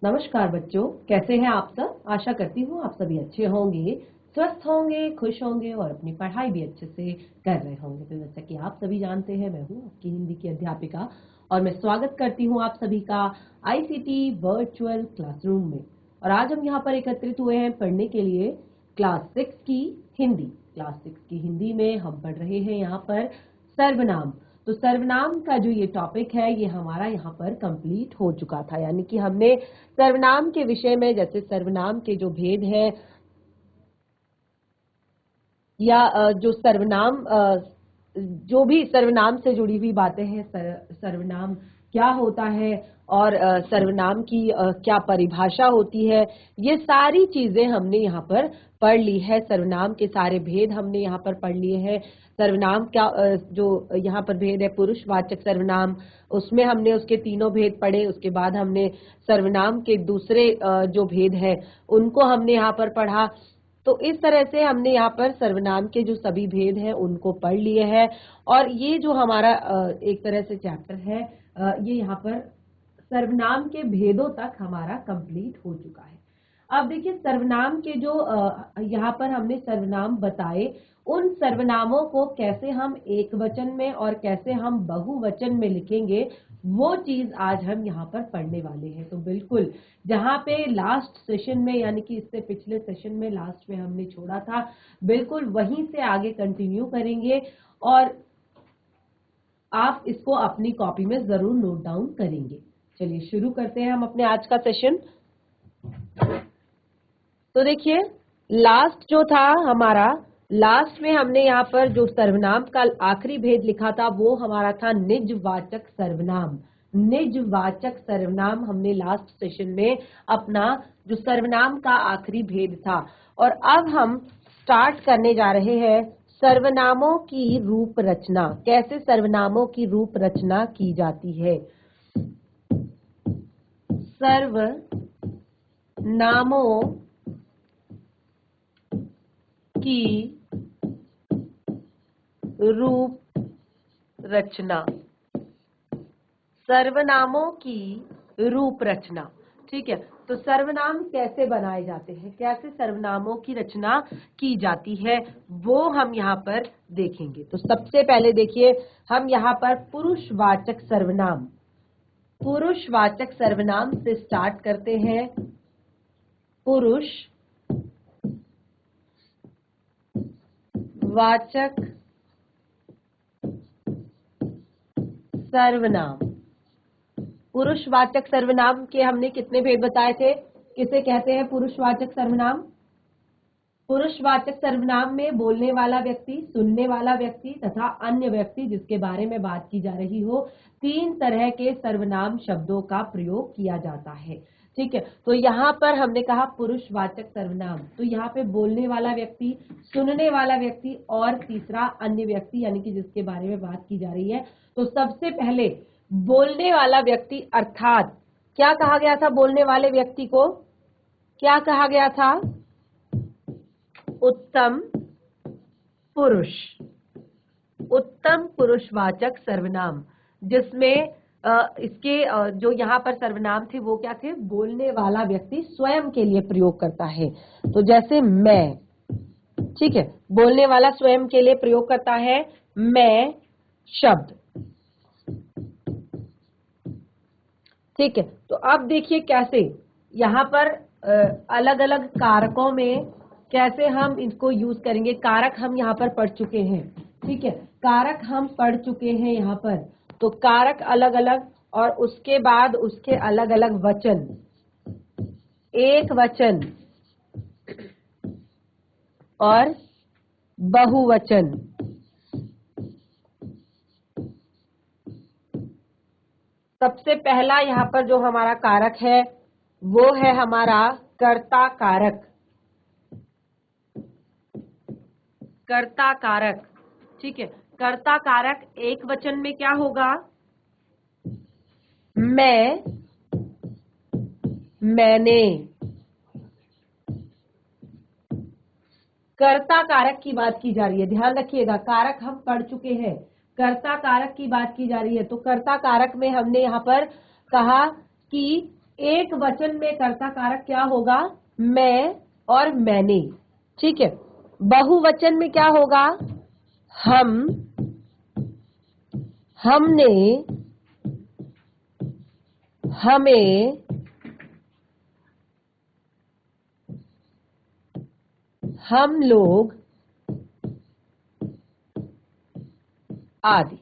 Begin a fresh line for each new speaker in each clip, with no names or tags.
नमस्कार बच्चों, कैसे हैं आप सब। आशा करती हूँ आप सभी अच्छे होंगे, स्वस्थ होंगे, खुश होंगे और अपनी पढ़ाई भी अच्छे से कर रहे होंगे। तो जैसा कि आप सभी जानते हैं, मैं हूँ आपकी हिंदी की अध्यापिका और मैं स्वागत करती हूँ आप सभी का आईसीटी वर्चुअल क्लासरूम में। और आज हम यहाँ पर एकत्रित हुए हैं पढ़ने के लिए क्लास 6 की हिंदी। क्लास 6 की हिंदी में हम पढ़ रहे हैं यहाँ पर सर्वनाम। तो सर्वनाम का जो ये टॉपिक है ये हमारा यहाँ पर कंप्लीट हो चुका था, यानी कि हमने सर्वनाम के विषय में जैसे सर्वनाम के जो भेद है या जो सर्वनाम जो भी सर्वनाम से जुड़ी हुई बातें हैं, सर्वनाम क्या होता है और सर्वनाम की क्या परिभाषा होती है, ये सारी चीजें हमने यहाँ पर पढ़ ली है। सर्वनाम के सारे भेद हमने यहाँ पर पढ़ लिए हैं। सर्वनाम क्या जो यहाँ पर भेद है पुरुषवाचक सर्वनाम, उसमें हमने उसके तीनों भेद पढ़े। उसके बाद हमने सर्वनाम के दूसरे जो भेद है उनको हमने यहाँ पर पढ़ा। तो इस तरह से हमने यहाँ पर सर्वनाम के जो सभी भेद हैं उनको पढ़ लिए हैं और ये जो हमारा एक तरह से चैप्टर है ये यहाँ पर सर्वनाम के भेदों तक हमारा कंप्लीट हो चुका है। अब देखिए सर्वनाम के जो यहाँ पर हमने सर्वनाम बताए, उन सर्वनामों को कैसे हम एक वचन में और कैसे हम बहुवचन में लिखेंगे, वो चीज आज हम यहाँ पर पढ़ने वाले हैं। तो बिल्कुल जहाँ पे लास्ट सेशन में, यानी कि इससे पिछले सेशन में लास्ट में हमने छोड़ा था, बिल्कुल वहीं से आगे कंटिन्यू करेंगे और आप इसको अपनी कॉपी में जरूर नोट डाउन करेंगे। चलिए शुरू करते हैं हम अपने आज का सेशन। तो देखिए लास्ट जो था हमारा, लास्ट में हमने यहाँ पर जो सर्वनाम का आखिरी भेद लिखा था वो हमारा था निजवाचक सर्वनाम। निजवाचक सर्वनाम हमने लास्ट सेशन में अपना जो सर्वनाम का आखिरी भेद था। और अब हम स्टार्ट करने जा रहे हैं सर्वनामों की रूप रचना, कैसे सर्वनामों की रूप रचना की जाती है। सर्वनामों की रूप रचना, सर्वनामों की रूप रचना। ठीक है, तो सर्वनाम कैसे बनाए जाते हैं, कैसे सर्वनामों की रचना की जाती है, वो हम यहाँ पर देखेंगे। तो सबसे पहले देखिए हम यहाँ पर पुरुषवाचक सर्वनाम, पुरुषवाचक सर्वनाम से स्टार्ट करते हैं। पुरुषवाचक सर्वनाम। पुरुषवाचक सर्वनाम के हमने कितने भेद बताए थे, किसे कहते हैं पुरुषवाचक सर्वनाम। पुरुषवाचक सर्वनाम में बोलने वाला व्यक्ति, सुनने वाला व्यक्ति तथा अन्य व्यक्ति जिसके बारे में बात की जा रही हो, तीन तरह के सर्वनाम शब्दों का प्रयोग किया जाता है। ठीक है, तो यहाँ पर हमने कहा पुरुषवाचक सर्वनाम, तो यहाँ पे बोलने वाला व्यक्ति, सुनने वाला व्यक्ति और तीसरा अन्य व्यक्ति, यानी कि जिसके बारे में बात की जा रही है। तो सबसे पहले बोलने वाला व्यक्ति, अर्थात क्या कहा गया था बोलने वाले व्यक्ति को, क्या कहा गया था, उत्तम पुरुष। उत्तम पुरुषवाचक सर्वनाम, जिसमें इसके जो यहाँ पर सर्वनाम थे वो क्या थे, बोलने वाला व्यक्ति स्वयं के लिए प्रयोग करता है। तो जैसे मैं, ठीक है, बोलने वाला स्वयं के लिए प्रयोग करता है मैं शब्द। ठीक है, तो अब देखिए कैसे यहाँ पर अलग अलग कारकों में कैसे हम इसको यूज करेंगे। कारक हम यहाँ पर पढ़ चुके हैं, ठीक है, कारक हम पढ़ चुके हैं यहाँ पर। तो कारक अलग अलग और उसके बाद उसके अलग अलग वचन, एक वचन और बहुवचन। सबसे पहला यहाँ पर जो हमारा कारक है वो है हमारा कर्ता कारक। कर्ता कारक, ठीक है, कर्ता कारक एक वचन में क्या होगा, मैं, मैंने। कर्ता कारक की बात की जा रही है, ध्यान रखिएगा, कारक हम पढ़ चुके हैं, कर्ता कारक की बात की जा रही है। तो कर्ता कारक में हमने यहाँ पर कहा कि एक वचन में कर्ता कारक क्या होगा? मैं और मैंने। ठीक है। बहुवचन में क्या होगा? हम, हमने, हमें, हम लोग आदि।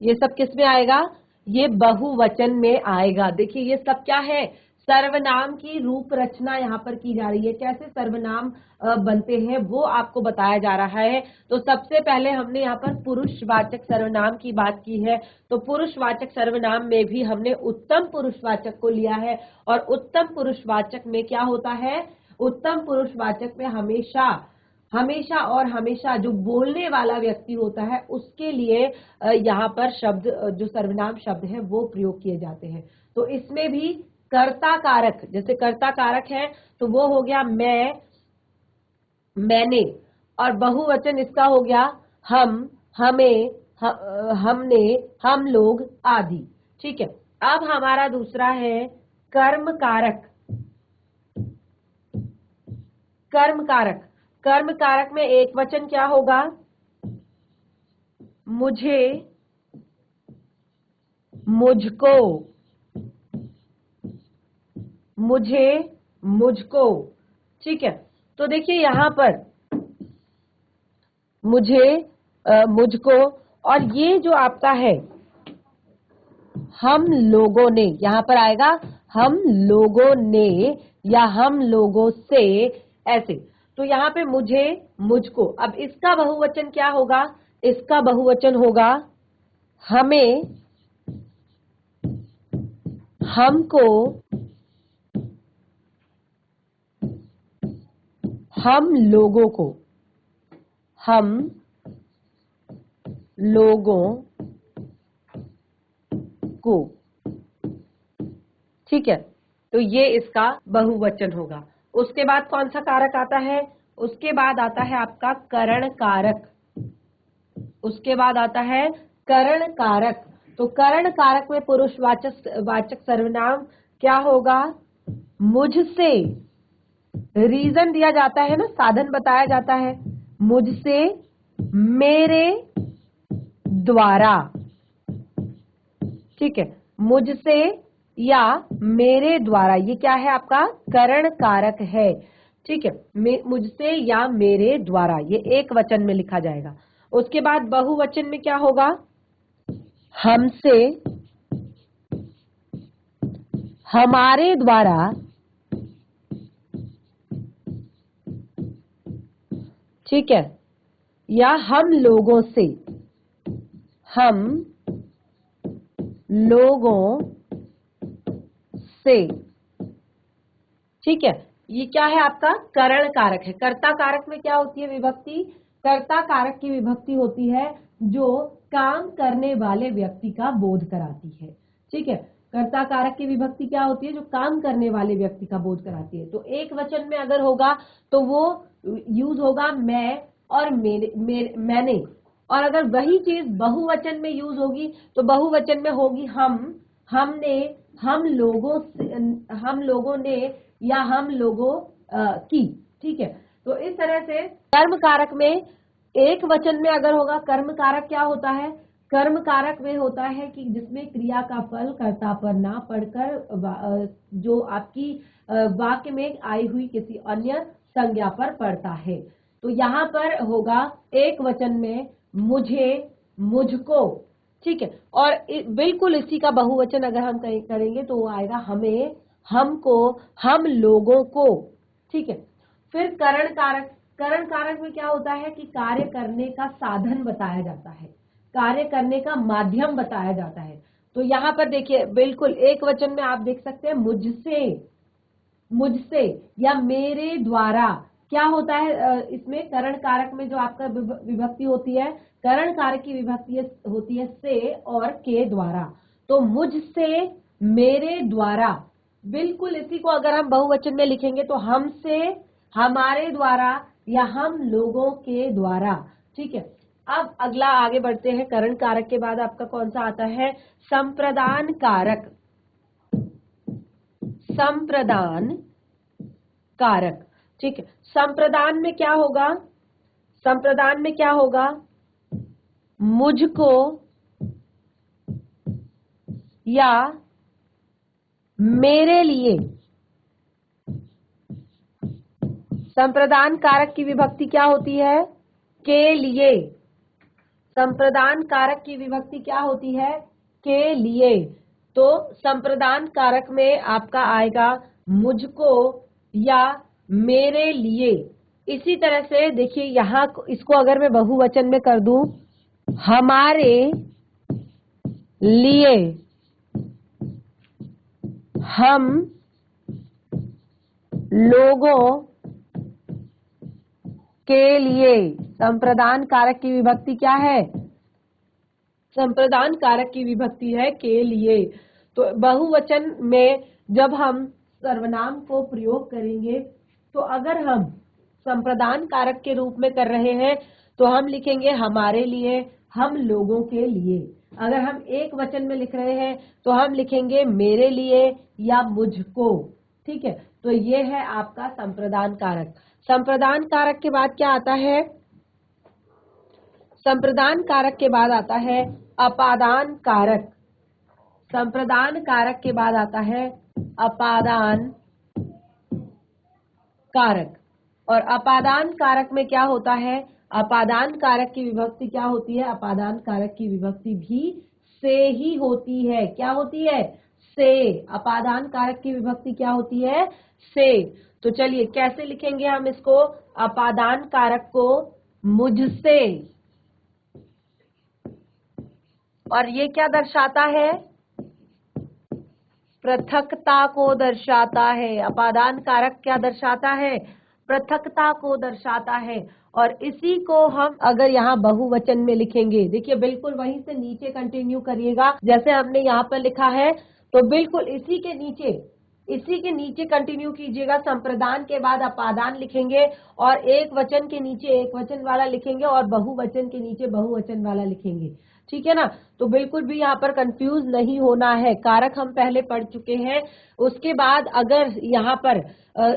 ये सब किस में आएगा? ये बहुवचन में आएगा। देखिए ये सब क्या है? सर्वनाम की रूप रचना यहाँ पर की जा रही है। कैसे सर्वनाम बनते हैं वो आपको बताया जा रहा है। तो सबसे पहले हमने यहाँ पर पुरुषवाचक सर्वनाम की बात की है। तो पुरुषवाचक सर्वनाम में भी हमने उत्तम पुरुषवाचक को लिया है। और उत्तम पुरुषवाचक में क्या होता है? उत्तम पुरुषवाचक में हमेशा हमेशा और हमेशा जो बोलने वाला व्यक्ति होता है उसके लिए यहाँ पर शब्द जो सर्वनाम शब्द है वो प्रयोग किए जाते हैं। तो इसमें भी कर्ता कारक, जैसे कर्ता कारक है तो वो हो गया मैं, मैंने, और बहुवचन इसका हो गया हम, हमें, हमने, हम लोग आदि। ठीक है। अब हमारा दूसरा है कर्म कारक। कर्म कारक, कर्म कारक में एक वचन क्या होगा? मुझे, मुझको, मुझे, मुझको। ठीक है। तो देखिए यहां पर मुझे, मुझको, और ये जो आपका है हम लोगों ने, यहां पर आएगा हम लोगों ने या हम लोगों से, ऐसे। तो यहाँ पे मुझे, मुझको। अब इसका बहुवचन क्या होगा? इसका बहुवचन होगा हमें, हमको, हम लोगों को, हम लोगों को। ठीक है। तो ये इसका बहुवचन होगा। उसके बाद कौन सा कारक आता है? उसके बाद आता है आपका करण कारक। उसके बाद आता है करण कारक। तो करण कारक में पुरुषवाचक वाचक सर्वनाम क्या होगा? मुझसे, रीजन दिया जाता है ना, साधन बताया जाता है। मुझसे, मेरे द्वारा। ठीक है। मुझसे या मेरे द्वारा, ये क्या है आपका? करण कारक है। ठीक है। मुझसे या मेरे द्वारा, ये एक वचन में लिखा जाएगा। उसके बाद बहुवचन में क्या होगा? हमसे, हमारे द्वारा, ठीक है, या हम लोगों से, हम लोगों से। ठीक है। ये क्या है आपका? करण कारक है। कर्ता कारक में क्या होती है विभक्ति? कर्ता कारक की विभक्ति होती है जो काम करने वाले व्यक्ति का बोध कराती है। ठीक है। कर्ता कारक की विभक्ति क्या होती है? जो काम करने वाले व्यक्ति का बोध कराती है। तो एक वचन में अगर होगा तो वो यूज होगा मैं और मैंने। और अगर वही चीज बहुवचन में यूज होगी तो बहुवचन में होगी हम, हमने, हम लोगों से, हम लोगों ने या हम लोगों की। ठीक है। तो इस तरह से कर्म कारक में एक वचन में अगर होगा, कर्म कारक क्या होता है? कर्म कारक में होता है कि जिसमें क्रिया का फल कर्ता पर ना पड़कर जो आपकी वाक्य में आई हुई किसी अन्य संज्ञा पर पड़ता है। तो यहाँ पर होगा एक वचन में मुझे, मुझको। ठीक है। और बिल्कुल इसी का बहुवचन अगर हम करेंगे तो वो आएगा हमें, हमको, हम लोगों को। ठीक है। फिर करण कारक। करण कारक में क्या होता है कि कार्य करने का साधन बताया जाता है, कार्य करने का माध्यम बताया जाता है। तो यहाँ पर देखिए बिल्कुल एक वचन में आप देख सकते हैं मुझसे, मुझसे या मेरे द्वारा। क्या होता है इसमें करण कारक में जो आपका विभक्ति होती है, करण कारक की विभक्ति होती है से और के द्वारा। तो मुझसे, मेरे द्वारा। बिल्कुल इसी को अगर हम बहुवचन में लिखेंगे तो हमसे, हमारे द्वारा या हम लोगों के द्वारा। ठीक है। अब अगला आगे बढ़ते हैं। करण कारक के बाद आपका कौन सा आता है? संप्रदान कारक। संप्रदान कारक। ठीक है, संप्रदान में क्या होगा? संप्रदान में क्या होगा? मुझको या मेरे लिए। संप्रदान कारक की विभक्ति क्या होती है? के लिए। संप्रदान कारक की विभक्ति क्या होती है? के लिए। तो संप्रदान कारक में आपका आएगा मुझको या मेरे लिए। इसी तरह से देखिए, यहां इसको अगर मैं बहुवचन में कर दूं, हमारे लिए, हम लोगों के लिए। संप्रदान कारक की विभक्ति क्या है? संप्रदान कारक की विभक्ति है के लिए। तो बहुवचन में जब हम सर्वनाम को प्रयोग करेंगे, तो अगर हम संप्रदान कारक के रूप में कर रहे हैं तो हम लिखेंगे हमारे लिए, हम लोगों के लिए। अगर हम एक वचन में लिख रहे हैं तो हम लिखेंगे मेरे लिए या मुझको। ठीक है, तो ये है आपका संप्रदान कारक। संप्रदान कारक के बाद क्या आता है? संप्रदान कारक के बाद आता है अपादान कारक। संप्रदान कारक के बाद आता है अपादान कारक। और अपादान कारक में क्या होता है? अपादान कारक की विभक्ति क्या होती है? अपादान कारक की विभक्ति भी से ही होती है। क्या होती है? से। अपादान कारक की विभक्ति क्या होती है? से। तो चलिए कैसे लिखेंगे हम इसको? अपादान कारक को मुझसे। और ये क्या दर्शाता है? पृथकता को दर्शाता है। अपादान कारक क्या दर्शाता है? पृथकता को दर्शाता है। और इसी को हम अगर यहाँ बहुवचन में लिखेंगे, देखिए बिल्कुल वहीं से नीचे कंटिन्यू करिएगा जैसे हमने यहाँ पर लिखा है, तो बिल्कुल इसी के नीचे कंटिन्यू कीजिएगा। संप्रदान के बाद अपादान लिखेंगे और एक वचन के नीचे एक वचन वाला लिखेंगे और बहुवचन के नीचे बहुवचन वाला लिखेंगे। ठीक है ना? तो बिल्कुल भी यहाँ पर कंफ्यूज नहीं होना है। कारक हम पहले पढ़ चुके हैं। उसके बाद अगर यहाँ पर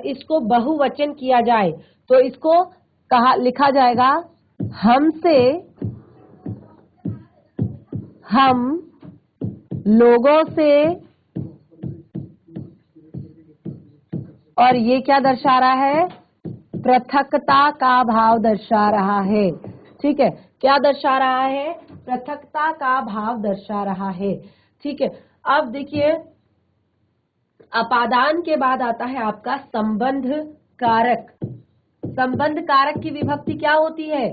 इसको बहुवचन किया जाए तो इसको लिखा जाएगा हमसे, हम लोगों से। और ये क्या दर्शा रहा है? पृथकता का भाव दर्शा रहा है। ठीक है, क्या दर्शा रहा है? पृथकता का भाव दर्शा रहा है। ठीक है, अब देखिए अपादान के बाद आता है आपका संबंध कारक। संबंध कारक की विभक्ति क्या होती है?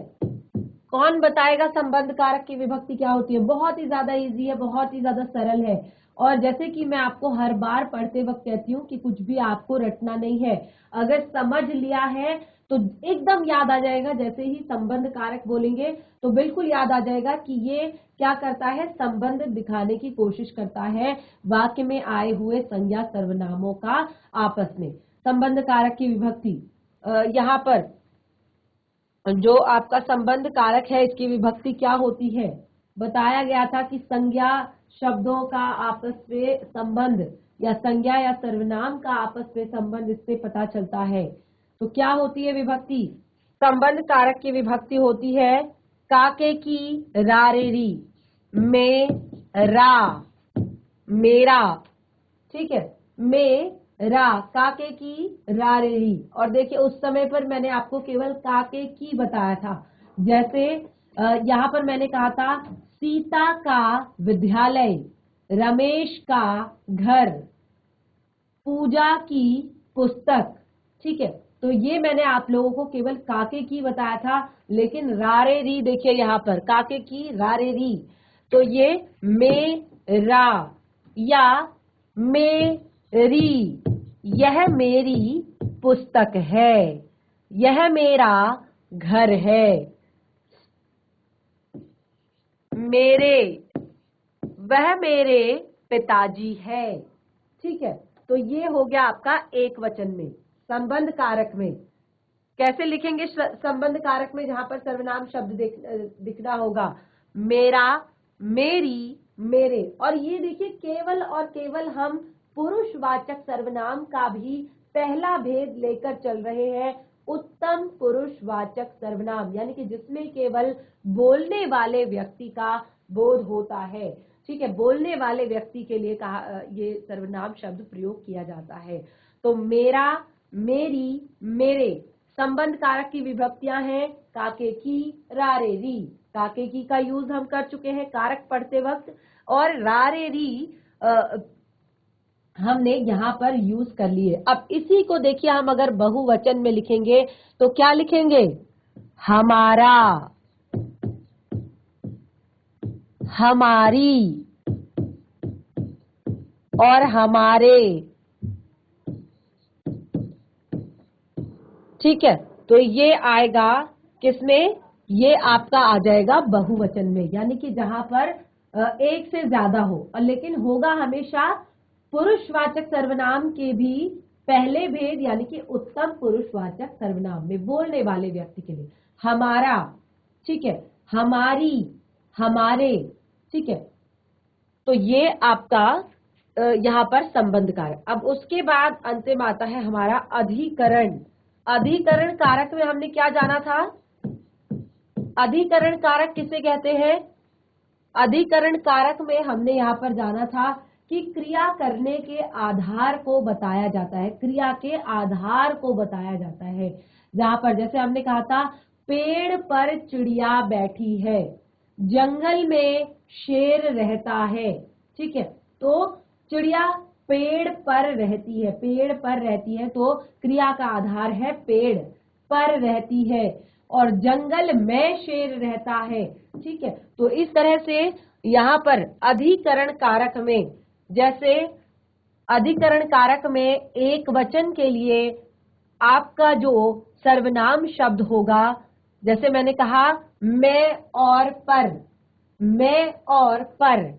कौन बताएगा संबंध कारक की विभक्ति क्या होती है? बहुत ही ज्यादा इजी है, बहुत ही ज्यादा सरल है। और जैसे कि मैं आपको हर बार पढ़ते वक्त कहती हूँ कि कुछ भी आपको रटना नहीं है। अगर समझ लिया है तो एकदम याद आ जाएगा। जैसे ही संबंध कारक बोलेंगे तो बिल्कुल याद आ जाएगा कि ये क्या करता है? संबंध दिखाने की कोशिश करता है वाक्य में आए हुए संज्ञा सर्वनामों का आपस में। संबंध कारक की विभक्ति यहाँ पर जो आपका संबंध कारक है, इसकी विभक्ति क्या होती है? बताया गया था कि संज्ञा शब्दों का आपस में संबंध या संज्ञा या सर्वनाम का आपस में संबंध, इससे पता चलता है। तो क्या होती है विभक्ति? संबंध कारक की विभक्ति होती है काके की रारेरी, में रा, मेरा। ठीक है, में रा, काके की रारेरी। और देखिए उस समय पर मैंने आपको केवल काके की बताया था। जैसे यहाँ पर मैंने कहा था सीता का विद्यालय, रमेश का घर, पूजा की पुस्तक। ठीक है, तो ये मैंने आप लोगों को केवल काके की बताया था। लेकिन रारेरी देखिए यहाँ पर काके की रारेरी, तो ये मेरा या मेरी, यह मेरी पुस्तक है, यह मेरा घर है, मेरे, वह मेरे पिताजी है। ठीक है, तो ये हो गया आपका एक वचन में। संबंध कारक में कैसे लिखेंगे? संबंध कारक में जहां पर सर्वनाम शब्द दिखना होगा, मेरा, मेरी, मेरे। और ये देखिए केवल और केवल हम पुरुषवाचक सर्वनाम का भी पहला भेद लेकर चल रहे हैं, उत्तम पुरुषवाचक सर्वनाम, यानी कि जिसमें केवल बोलने वाले व्यक्ति का बोध होता है। ठीक है, बोलने वाले व्यक्ति के लिए कहा ये सर्वनाम शब्द प्रयोग किया जाता है। तो मेरा, मेरी, मेरे संबंध कारक की विभक्तियां हैं काके की, रारे री। काके की का यूज हम कर चुके हैं कारक पढ़ते वक्त, और रारे री हमने यहाँ पर यूज कर लिए। अब इसी को देखिए, हम अगर बहुवचन में लिखेंगे तो क्या लिखेंगे? हमारा, हमारी और हमारे। ठीक है, तो ये आएगा किसमें? ये आपका आ जाएगा बहुवचन में, यानी कि जहां पर एक से ज्यादा हो, और लेकिन होगा हमेशा पुरुषवाचक सर्वनाम के भी पहले भेद, यानी कि उत्तम पुरुषवाचक सर्वनाम में बोलने वाले व्यक्ति के लिए। हमारा, ठीक है, हमारी, हमारे। ठीक है, तो ये आपका यहाँ पर संबंध कारक। अब उसके बाद अंतिम आता है हमारा अधिकरण। अधिकरण कारक में हमने क्या जाना था? अधिकरण कारक किसे कहते हैं? अधिकरण कारक में हमने यहाँ पर जाना था कि क्रिया करने के आधार को बताया जाता है, क्रिया के आधार को बताया जाता है। जहां पर जैसे हमने कहा था, पेड़ पर चिड़िया बैठी है, जंगल में शेर रहता है। ठीक है, तो चिड़िया पेड़ पर रहती है, पेड़ पर रहती है, तो क्रिया का आधार है पेड़ पर रहती है, और जंगल में शेर रहता है। ठीक है, तो इस तरह से यहाँ पर अधिकरण कारक में, जैसे अधिकरण कारक में एक वचन के लिए आपका जो सर्वनाम शब्द होगा, जैसे मैंने कहा मैं और पर, मैं और पर,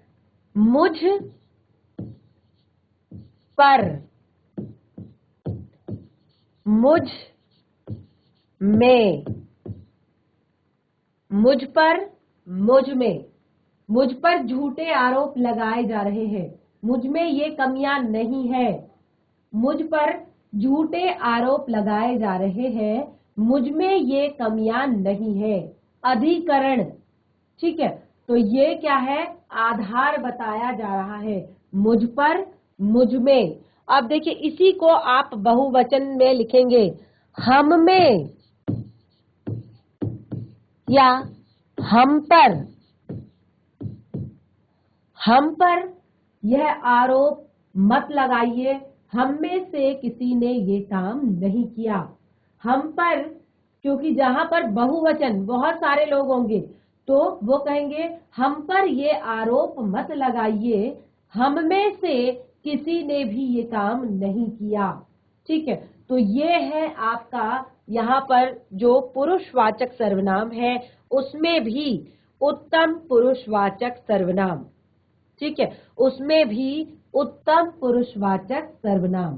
मुझ पर, मुझ में, मुझ पर, मुझ में। मुझ पर झूठे आरोप लगाए जा रहे हैं, मुझ में ये कमियां नहीं है। मुझ पर झूठे आरोप लगाए जा रहे हैं, मुझ में ये कमियां नहीं है। अधिकरण, ठीक है, तो ये क्या है? आधार बताया जा रहा है, मुझ पर, मुझ में। अब देखिए, इसी को आप बहुवचन में लिखेंगे, हम में या हम पर। हम पर यह आरोप मत लगाइए, हम में से किसी ने ये काम नहीं किया। हम पर, क्योंकि जहां पर बहुवचन बहुत सारे लोग होंगे, तो वो कहेंगे हम पर ये आरोप मत लगाइए, हम में से किसी ने भी ये काम नहीं किया। ठीक है, तो ये है आपका यहाँ पर जो पुरुषवाचक सर्वनाम है, उसमें भी उत्तम पुरुषवाचक सर्वनाम। ठीक है, उसमें भी उत्तम पुरुषवाचक सर्वनाम।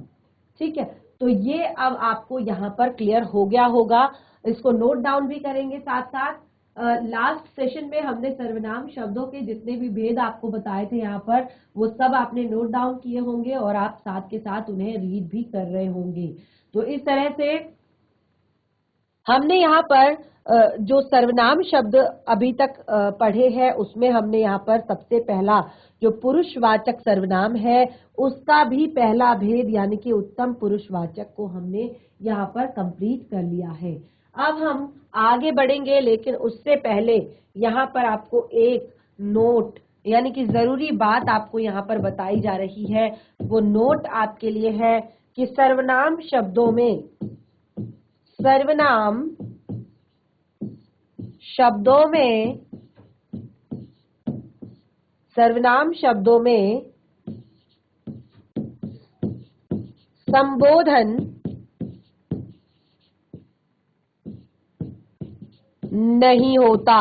ठीक है, तो ये अब आपको यहाँ पर क्लियर हो गया होगा। इसको नोट डाउन भी करेंगे साथ साथ। लास्ट सेशन में हमने सर्वनाम शब्दों के जितने भी भेद आपको बताए थे यहाँ पर, वो सब आपने नोट डाउन किए होंगे और आप साथ के साथ उन्हें रीड भी कर रहे होंगे। तो इस तरह से हमने यहाँ पर जो सर्वनाम शब्द अभी तक पढ़े हैं, उसमें हमने यहाँ पर सबसे पहला जो पुरुषवाचक सर्वनाम है, उसका भी पहला भेद यानी कि उत्तम पुरुषवाचक को हमने यहाँ पर कंप्लीट कर लिया है। अब हम आगे बढ़ेंगे, लेकिन उससे पहले यहाँ पर आपको एक नोट यानी कि जरूरी बात आपको यहाँ पर बताई जा रही है। वो नोट आपके लिए है कि सर्वनाम शब्दों में, सर्वनाम शब्दों में, सर्वनाम शब्दों में संबोधन नहीं होता।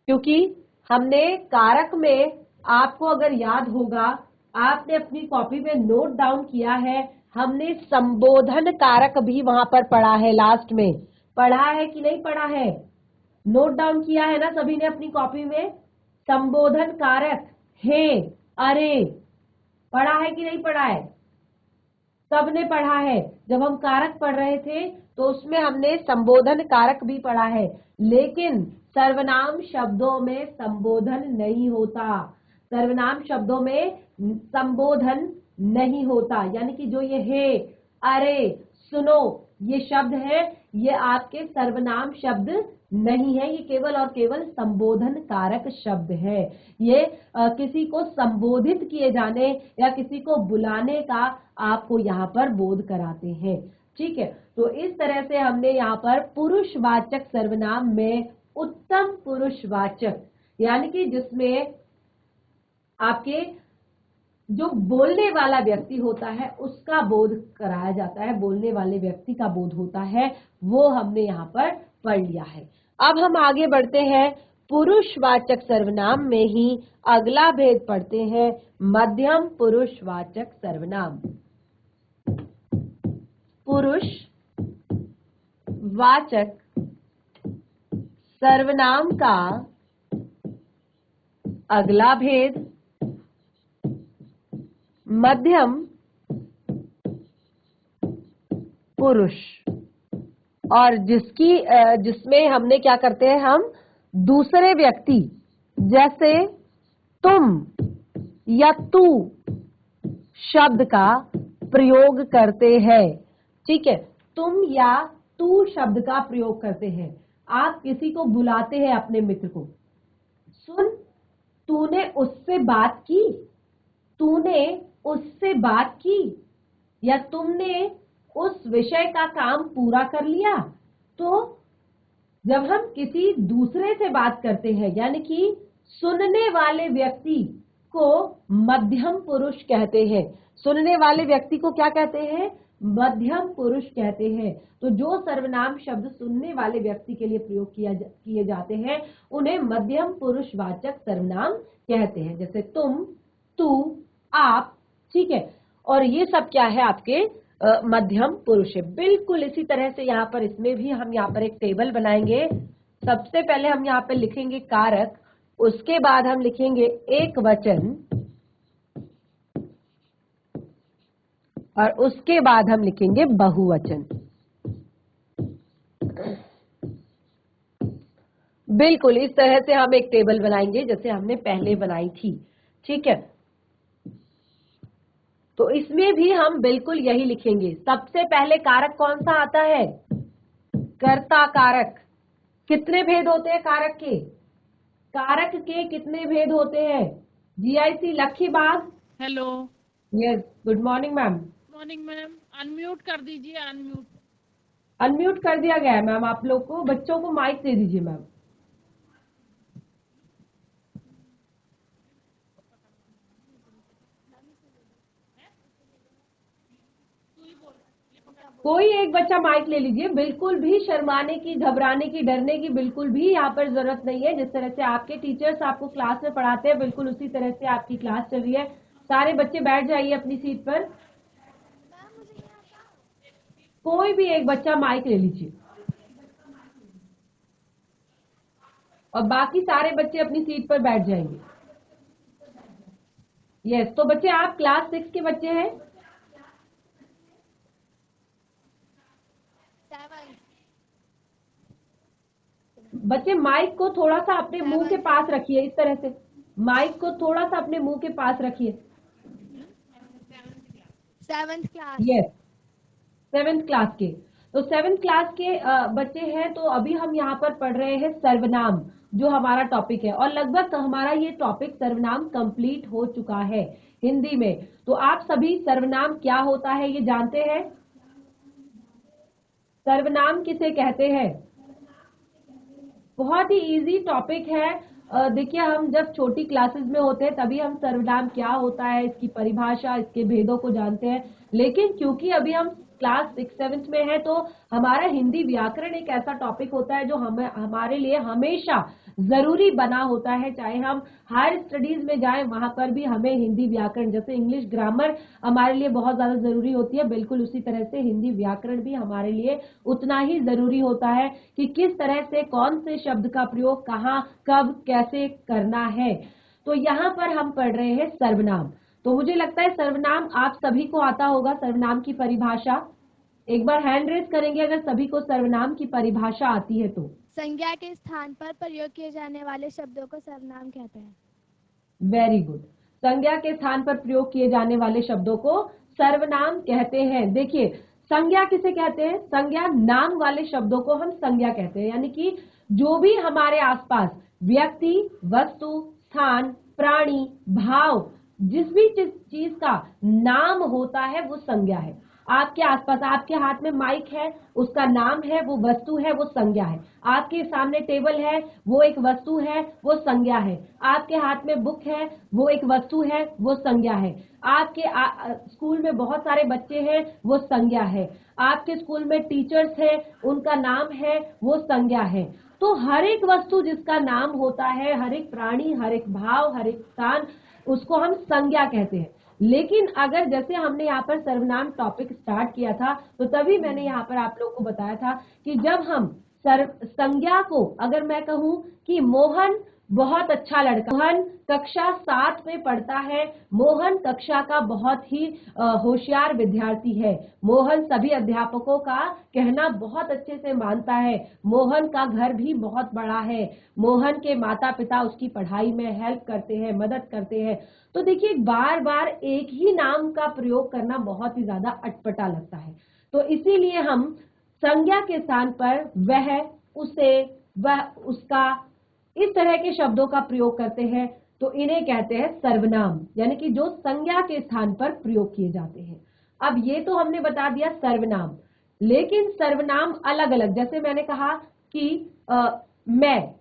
क्योंकि हमने कारक में, आपको अगर याद होगा, आपने अपनी कॉपी में नोट डाउन किया है, हमने संबोधन कारक भी वहां पर पढ़ा है। लास्ट में पढ़ा है कि नहीं पढ़ा है? नोट डाउन किया है ना सभी ने अपनी कॉपी में? संबोधन कारक हे, अरे, पढ़ा है कि नहीं पढ़ा है? सबने पढ़ा है। जब हम कारक पढ़ रहे थे तो उसमें हमने संबोधन कारक भी पढ़ा है, लेकिन सर्वनाम शब्दों में संबोधन नहीं होता। सर्वनाम शब्दों में संबोधन नहीं होता, यानी कि जो ये हे, अरे, सुनो, ये शब्द है, ये आपके सर्वनाम शब्द नहीं है, ये केवल और केवल संबोधन कारक शब्द है। ये किसी को संबोधित किए जाने या किसी को बुलाने का आपको यहाँ पर बोध कराते हैं। ठीक है, तो इस तरह से हमने यहाँ पर पुरुषवाचक सर्वनाम में उत्तम पुरुषवाचक, यानी कि जिसमें आपके जो बोलने वाला व्यक्ति होता है उसका बोध कराया जाता है, बोलने वाले व्यक्ति का बोध होता है, वो हमने यहाँ पर पढ़ लिया है। अब हम आगे बढ़ते हैं, पुरुषवाचक सर्वनाम में ही अगला भेद पढ़ते हैं, मध्यम पुरुषवाचक सर्वनाम। पुरुषवाचक सर्वनाम का अगला भेद मध्यम पुरुष, और जिसमें हमने क्या करते हैं, हम दूसरे व्यक्ति जैसे तुम या तू शब्द का प्रयोग करते हैं। ठीक है, तुम या तू शब्द का प्रयोग करते हैं। आप किसी को बुलाते हैं, अपने मित्र को, सुन, तूने उससे बात की, तूने उससे बात की, या तुमने उस विषय का काम पूरा कर लिया। तो जब हम किसी दूसरे से बात करते हैं, यानी कि सुनने वाले व्यक्ति को मध्यम पुरुष कहते हैं। सुनने वाले व्यक्ति को क्या कहते हैं? मध्यम पुरुष कहते हैं। तो जो सर्वनाम शब्द सुनने वाले व्यक्ति के लिए प्रयोग किए जाते हैं उन्हें मध्यम पुरुषवाचक सर्वनाम कहते हैं, जैसे तुम, तू, आप। ठीक है, और ये सब क्या है, आपके मध्यम पुरुष है। बिल्कुल इसी तरह से यहाँ पर इसमें भी हम यहाँ पर एक टेबल बनाएंगे। सबसे पहले हम यहाँ पे लिखेंगे कारक, उसके बाद हम लिखेंगे एक वचन, और उसके बाद हम लिखेंगे बहुवचन। बिल्कुल इस तरह से हम एक टेबल बनाएंगे जैसे हमने पहले बनाई थी। ठीक है, तो इसमें भी हम बिल्कुल यही लिखेंगे। सबसे पहले कारक कौन सा आता है? कर्ता कारक। कितने भेद होते हैं कारक के? कारक के कितने भेद होते हैं? GIC Lakhi Bagh.
Hello,
yes, good morning ma'am.
Morning ma'am. Unmute कर दीजिए, अनम्यूट।
अनम्यूट कर दिया गया है मैम आप लोग को। बच्चों को माइक दे दीजिए मैम। कोई एक बच्चा माइक ले लीजिए। बिल्कुल भी शर्माने की, घबराने की, डरने की बिल्कुल भी यहाँ पर जरूरत नहीं है। जिस तरह से आपके टीचर्स आपको क्लास में पढ़ाते हैं बिल्कुल उसी तरह से आपकी क्लास चल रही है। सारे बच्चे बैठ जाइए अपनी सीट पर। कोई भी एक बच्चा माइक ले लीजिए और बाकी सारे बच्चे अपनी सीट पर बैठ जाएंगे। यस, तो बच्चे आप क्लास 6 के बच्चे हैं? बच्चे माइक को थोड़ा सा अपने मुंह के पास रखिए, इस तरह से माइक को थोड़ा सा अपने मुंह के पास रखिए।
7th class.
Yes, 7th class के। तो 7th क्लास के बच्चे हैं। तो अभी हम यहाँ पर पढ़ रहे हैं सर्वनाम, जो हमारा टॉपिक है, और लगभग हमारा ये टॉपिक सर्वनाम कंप्लीट हो चुका है हिंदी में। तो आप सभी सर्वनाम क्या होता है ये जानते हैं? सर्वनाम किसे कहते हैं? बहुत ही इजी टॉपिक है। देखिए, हम जब छोटी क्लासेस में होते हैं तभी हम सर्वनाम क्या होता है, इसकी परिभाषा, इसके भेदों को जानते हैं। लेकिन क्योंकि अभी हम क्लास 6-7 में है तो हमारा हिंदी व्याकरण एक ऐसा टॉपिक होता है जो हमारे लिए हमेशा जरूरी बना होता है। चाहे हम हायर स्टडीज में जाएं वहां पर भी हमें हिंदी व्याकरण, जैसे इंग्लिश ग्रामर हमारे लिए बहुत ज्यादा जरूरी होती है, बिल्कुल उसी तरह से हिंदी व्याकरण भी हमारे लिए उतना ही जरूरी होता है कि किस तरह से कौन से शब्द का प्रयोग कहाँ कब कैसे करना है। तो यहाँ पर हम पढ़ रहे हैं सर्वनाम। तो मुझे लगता है सर्वनाम आप सभी को आता होगा, सर्वनाम की परिभाषा। एक बार हैंड रेज करेंगे अगर सभी को सर्वनाम की परिभाषा आती है तो।
संज्ञा के स्थान पर प्रयोग किए जाने वाले शब्दों को सर्वनाम कहते हैं।
Very good. संज्ञा के स्थान पर प्रयोग किए जाने वाले शब्दों को सर्वनाम कहते हैं। देखिए संज्ञा किसे कहते हैं? संज्ञा नाम वाले शब्दों को हम संज्ञा कहते हैं, यानी कि जो भी हमारे आसपास व्यक्ति, वस्तु, स्थान, प्राणी, भाव, जिस भी चीज का नाम होता है वो संज्ञा है। आपके आसपास, आपके हाथ में माइक है, उसका नाम है, वो वस्तु है, वो संज्ञा है। आपके सामने टेबल है, वो एक वस्तु है, वो संज्ञा है। आपके हाथ में बुक है, वो एक वस्तु है, वो संज्ञा है। आपके स्कूल में बहुत सारे बच्चे हैं, वो संज्ञा है। आपके स्कूल में टीचर्स हैं, उनका नाम है, वो संज्ञा है। तो हर एक वस्तु जिसका नाम होता है, हर एक प्राणी, हर एक भाव, हर एक स्थान, उसको हम संज्ञा कहते हैं। लेकिन अगर जैसे हमने यहाँ पर सर्वनाम टॉपिक स्टार्ट किया था तो तभी मैंने यहाँ पर आप लोगों को बताया था कि जब हम संज्ञा को, अगर मैं कहूं कि मोहन बहुत अच्छा लड़का, मोहन कक्षा 7 में पढ़ता है, मोहन कक्षा का बहुत ही होशियार विद्यार्थी है, मोहन सभी अध्यापकों का कहना बहुत अच्छे से मानता है, मोहन का घर भी बहुत बड़ा है, मोहन के माता पिता उसकी पढ़ाई में हेल्प करते हैं, मदद करते हैं। तो देखिए बार बार एक ही नाम का प्रयोग करना बहुत ही ज्यादा अटपटा लगता है। तो इसीलिए हम संज्ञा के स्थान पर वह, उसे, वह, उसका, इस तरह के शब्दों का प्रयोग करते हैं। तो इन्हें कहते हैं सर्वनाम, यानी कि जो संज्ञा के स्थान पर प्रयोग किए जाते हैं। अब ये तो हमने बता दिया सर्वनाम, लेकिन सर्वनाम अलग अलग, जैसे मैंने कहा कि मैं,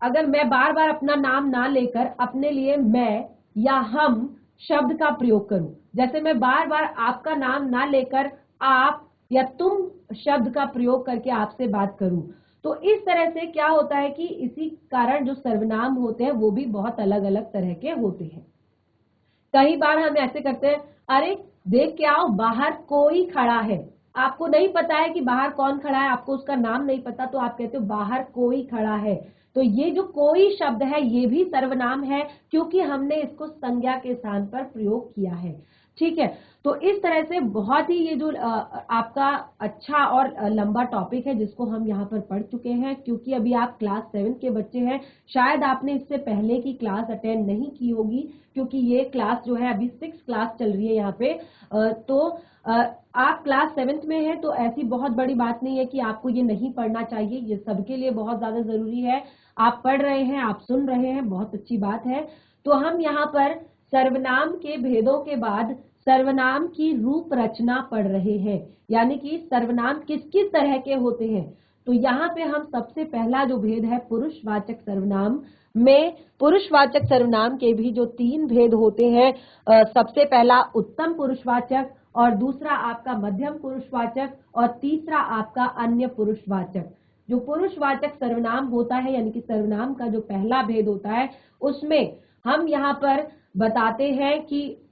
अगर मैं बार बार अपना नाम ना लेकर अपने लिए मैं या हम शब्द का प्रयोग करूं, जैसे मैं बार बार आपका नाम ना लेकर आप या तुम शब्द का प्रयोग करके आपसे बात करूं, तो इस तरह से क्या होता है कि इसी कारण जो सर्वनाम होते हैं वो भी बहुत अलग अलग तरह के होते हैं। कई बार हम ऐसे करते हैं, अरे देख के आओ बाहर कोई खड़ा है, आपको नहीं पता है कि बाहर कौन खड़ा है, आपको उसका नाम नहीं पता, तो आप कहते हो बाहर कोई खड़ा है। तो ये जो कोई शब्द है ये भी सर्वनाम है, क्योंकि हमने इसको संज्ञा के स्थान पर प्रयोग किया है। ठीक है, तो इस तरह से बहुत ही ये जो आपका अच्छा और लंबा टॉपिक है जिसको हम यहाँ पर पढ़ चुके हैं, क्योंकि अभी आप क्लास 7 के बच्चे हैं, शायद आपने इससे पहले की क्लास अटेंड नहीं की होगी, क्योंकि ये क्लास जो है अभी 6 क्लास चल रही है यहाँ पे। तो आप क्लास 7 में हैं तो ऐसी बहुत बड़ी बात नहीं है कि आपको ये नहीं पढ़ना चाहिए, ये सबके लिए बहुत ज्यादा जरूरी है। आप पढ़ रहे हैं, आप सुन रहे हैं, बहुत अच्छी बात है। तो हम यहाँ पर सर्वनाम के भेदों के बाद सर्वनाम की रूप रचना पढ़ रहे हैं, यानी कि सर्वनाम किस किस तरह के होते हैं। तो यहाँ पे हम सबसे पहला जो भेद है पुरुषवाचक सर्वनाम में, पुरुषवाचक सर्वनाम के भी जो 3 भेद होते हैं, सबसे पहला उत्तम पुरुषवाचक, और दूसरा आपका मध्यम पुरुषवाचक, और तीसरा आपका अन्य पुरुषवाचक। जो पुरुषवाचक सर्वनाम होता है, यानी कि सर्वनाम का जो पहला भेद होता है, उसमें हम यहाँ पर बताते हैं कि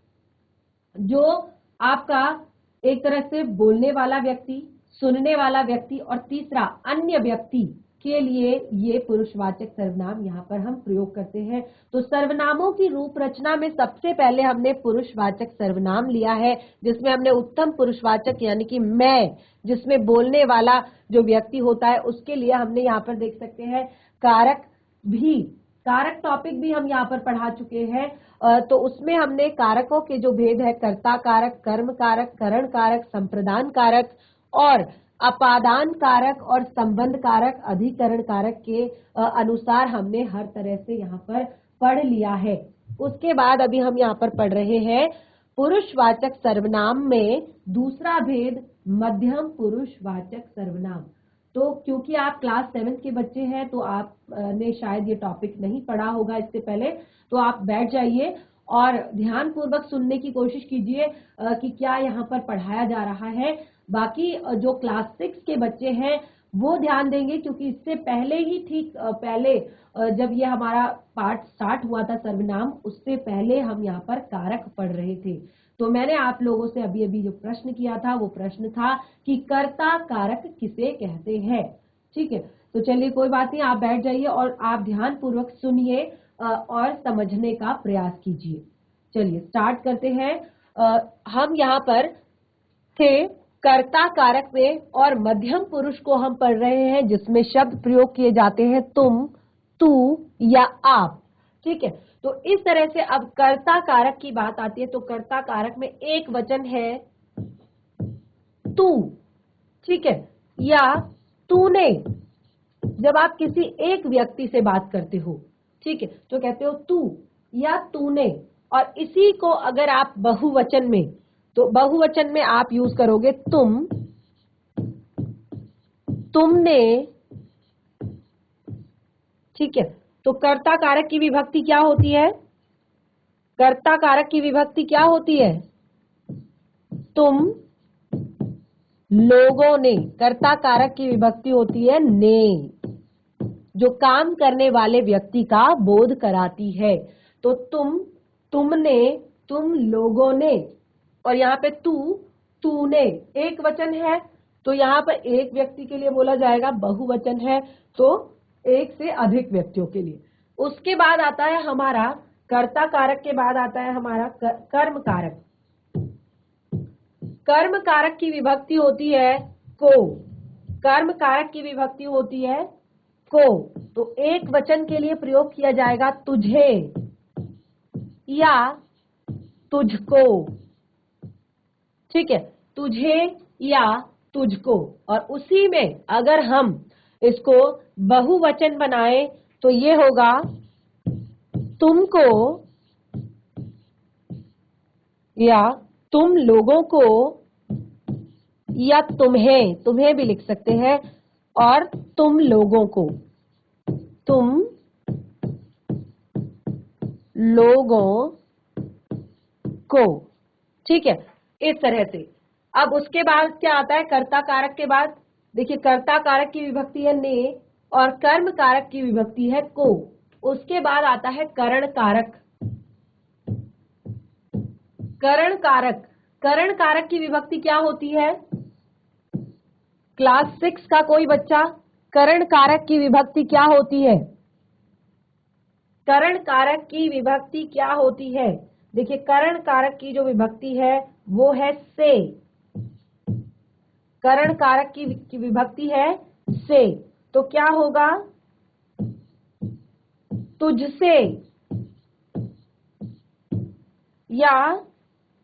जो आपका एक तरह से बोलने वाला व्यक्ति, सुनने वाला व्यक्ति, और तीसरा अन्य व्यक्ति के लिए ये पुरुषवाचक सर्वनाम यहाँ पर हम प्रयोग करते हैं। तो सर्वनामों की रूप रचना में सबसे पहले हमने पुरुषवाचक सर्वनाम लिया है, जिसमें हमने उत्तम पुरुषवाचक यानी कि मैं, जिसमें बोलने वाला जो व्यक्ति होता है उसके लिए हमने यहाँ पर देख सकते हैं कारक भी, कारक टॉपिक भी हम यहाँ पर पढ़ा चुके हैं। तो उसमें हमने कारकों के जो भेद है, कर्ता कारक, कर्म कारक, करण कारक, संप्रदान कारक और अपादान कारक और संबंध कारक, अधिकरण कारक के अनुसार हमने हर तरह से यहाँ पर पढ़ लिया है। उसके बाद अभी हम यहाँ पर पढ़ रहे हैं पुरुषवाचक सर्वनाम में दूसरा भेद मध्यम पुरुषवाचक सर्वनाम। तो क्योंकि आप क्लास 7 के बच्चे हैं तो आपने शायद ये टॉपिक नहीं पढ़ा होगा इससे पहले, तो आप बैठ जाइए और ध्यान पूर्वक सुनने की कोशिश कीजिए कि क्या यहाँ पर पढ़ाया जा रहा है। बाकी जो क्लास 6 के बच्चे हैं वो ध्यान देंगे, क्योंकि इससे पहले ही ठीक पहले जब ये हमारा पार्ट स्टार्ट हुआ था सर्वनाम, उससे पहले हम यहाँ पर कारक पढ़ रहे थे। तो मैंने आप लोगों से अभी अभी जो प्रश्न किया था वो प्रश्न था कि कर्ता कारक किसे कहते हैं। ठीक है, तो चलिए कोई बात नहीं, आप बैठ जाइए और आप ध्यान पूर्वक सुनिए और समझने का प्रयास कीजिए। चलिए स्टार्ट करते हैं। हम यहाँ पर थे कर्ता कारक में और मध्यम पुरुष को हम पढ़ रहे हैं, जिसमें शब्द प्रयोग किए जाते हैं तुम, तू या आप। ठीक है, तो इस तरह से अब कर्ता कारक की बात आती है तो कर्ता कारक में एक वचन है तू। ठीक है, या तूने, जब आप किसी एक व्यक्ति से बात करते हो, ठीक है, तो कहते हो तू या तूने। और इसी को अगर आप बहुवचन में, तो बहुवचन में आप यूज करोगे तुम, तुमने। ठीक है, तो कर्ता कारक की विभक्ति क्या होती है? कर्ता कारक की विभक्ति क्या होती है? तुम, लोगों ने। कर्ता कारक की विभक्ति होती है ने, जो काम करने वाले व्यक्ति का बोध कराती है। तो तुम, तुमने, तुम लोगों ने। और यहाँ पे तू, तूने एक वचन है, तो यहाँ पर एक व्यक्ति के लिए बोला जाएगा। बहुवचन है तो एक से अधिक व्यक्तियों के लिए। उसके बाद आता है हमारा कर्ता कारक के बाद आता है हमारा कर्म कारक। कर्म कारक की विभक्ति होती है को। कर्म कारक की विभक्ति होती है को। तो एक वचन के लिए प्रयोग किया जाएगा तुझे या तुझको। ठीक है, तुझे या तुझको। और उसी में अगर हम इसको बहुवचन बनाए तो ये होगा तुमको या तुम लोगों को या तुम्हें, तुम्हें भी लिख सकते हैं, और तुम लोगों को, तुम लोगों को। ठीक है, इस तरह से। अब उसके बाद क्या आता है कर्ता कारक के बाद? देखिए, कर्ता कारक की विभक्ति है ने और कर्म कारक की विभक्ति है को। उसके बाद आता है करण कारक। करण कारक, करण कारक की विभक्ति क्या होती है? क्लास 6 का कोई बच्चा, करण कारक की विभक्ति क्या होती है? करण कारक की विभक्ति क्या होती है? देखिए, करण कारक की जो विभक्ति है वो है से। करण कारक की विभक्ति है से, तो क्या होगा? तुझसे या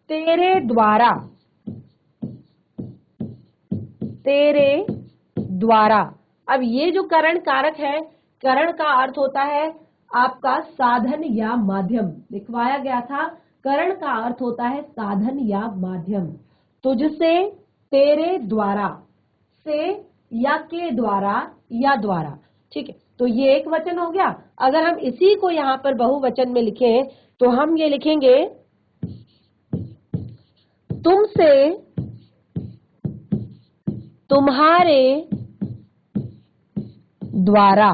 तेरे द्वारा। तेरे द्वारा। अब ये जो करण कारक है, करण का अर्थ होता है आपका साधन या माध्यम। लिखवाया गया था, करण का अर्थ होता है साधन या माध्यम। तुझसे, तेरे द्वारा, से या के द्वारा या द्वारा। ठीक है, तो ये एक वचन हो गया। अगर हम इसी को यहाँ पर बहुवचन में लिखें तो हम ये लिखेंगे तुमसे, तुम्हारे द्वारा।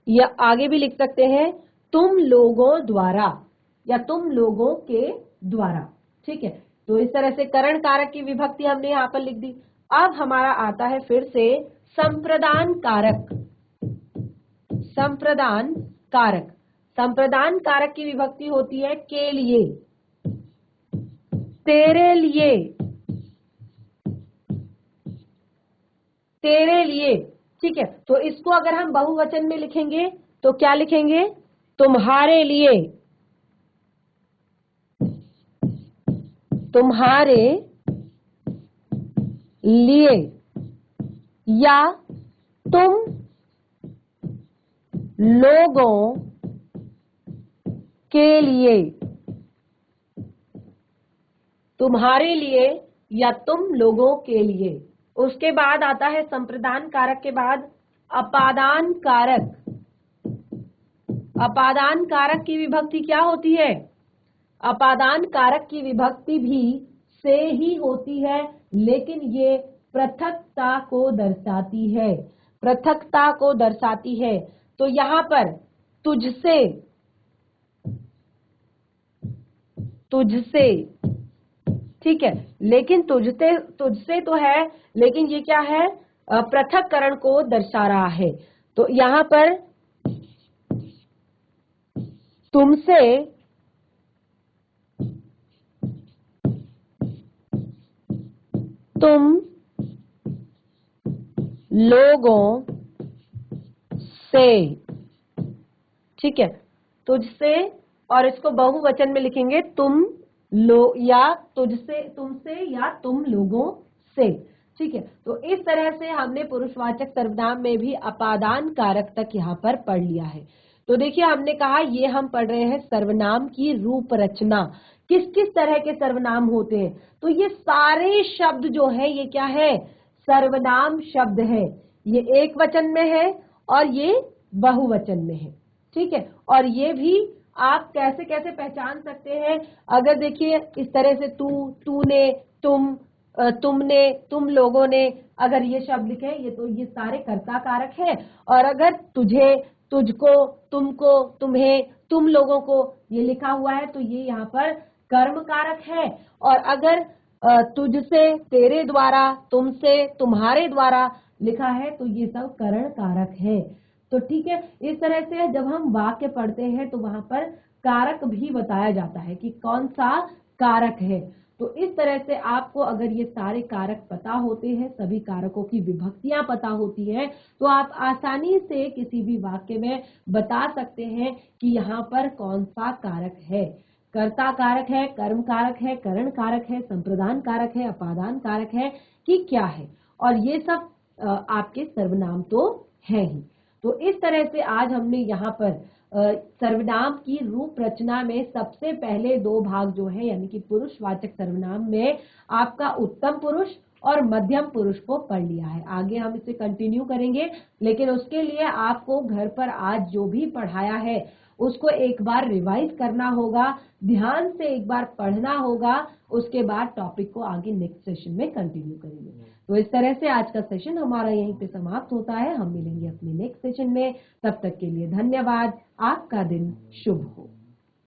या आगे भी लिख सकते हैं तुम लोगों द्वारा या तुम लोगों के द्वारा। ठीक है, तो इस तरह से करण कारक की विभक्ति हमने यहाँ पर लिख दी। अब हमारा आता है फिर से संप्रदान कारक। संप्रदान कारक, संप्रदान कारक की विभक्ति होती है के लिए, तेरे लिए, तेरे लिए। ठीक है, तो इसको अगर हम बहुवचन में लिखेंगे तो क्या लिखेंगे? तुम्हारे लिए, तुम्हारे लिए। या तुम लोगों के लिए, तुम्हारे लिए या तुम लोगों के लिए। उसके बाद आता है संप्रदान कारक के बाद अपादान कारक। अपादान कारक की विभक्ति क्या होती है? अपादान कारक की विभक्ति भी से ही होती है, लेकिन ये पृथकता को दर्शाती है, पृथकता को दर्शाती है। तो यहाँ पर तुझसे, तुझसे, ठीक है, लेकिन तुझसे, तुझसे तो है, लेकिन ये क्या है, पृथक्करण को दर्शा रहा है। तो यहाँ पर तुमसे, तुम लोगों से, ठीक है, तुझसे, और इसको बहुवचन में लिखेंगे तुम लो, या तुझसे, तुमसे, या तुम लोगों से, ठीक है। तो इस तरह से हमने पुरुषवाचक सर्वनाम में भी अपादान कारक तक यहाँ पर पढ़ लिया है। तो देखिए, हमने कहा ये हम पढ़ रहे हैं सर्वनाम की रूप रचना, किस किस तरह के सर्वनाम होते हैं। तो ये सारे शब्द जो है ये क्या है, सर्वनाम शब्द है। ये एक वचन में है और ये बहुवचन में है, ठीक है। और ये भी आप कैसे कैसे पहचान सकते हैं, अगर देखिए इस तरह से तू, तूने, तुम, तुमने, तुम लोगों ने, अगर ये शब्द लिखे ये तो ये सारे कर्ता कारक है। और अगर तुझे, तुझको, तुमको, तुम्हें, तुम लोगों को ये लिखा हुआ है तो ये यहाँ पर कर्म कारक है। और अगर तुझसे, तेरे द्वारा, तुमसे, तुम्हारे द्वारा लिखा है तो ये सब करण कारक है। तो ठीक है, इस तरह से जब हम वाक्य पढ़ते हैं तो वहां पर कारक भी बताया जाता है कि कौन सा कारक है। तो इस तरह से आपको अगर ये सारे कारक पता होते हैं, सभी कारकों की विभक्तियां पता होती हैं, तो आप आसानी से किसी भी वाक्य में बता सकते हैं कि यहाँ पर कौन सा कारक है। कर्ता कारक है, कर्म कारक है, करण कारक है, संप्रदान कारक है, अपादान कारक है कि क्या है। और ये सब आपके सर्वनाम तो है ही। तो इस तरह से आज हमने यहाँ पर सर्वनाम की रूप रचना में सबसे पहले दो भाग जो है, यानी कि पुरुषवाचक सर्वनाम में आपका उत्तम पुरुष और मध्यम पुरुष को पढ़ लिया है। आगे हम इसे कंटिन्यू करेंगे, लेकिन उसके लिए आपको घर पर आज जो भी पढ़ाया है उसको एक बार रिवाइज करना होगा, ध्यान से एक बार पढ़ना होगा, उसके बाद टॉपिक को आगे नेक्स्ट सेशन में कंटिन्यू करेंगे। तो इस तरह से आज का सेशन हमारा यहीं पे समाप्त होता है। हम मिलेंगे अपने नेक्स्ट सेशन में, तब तक के लिए धन्यवाद। आपका दिन शुभ हो।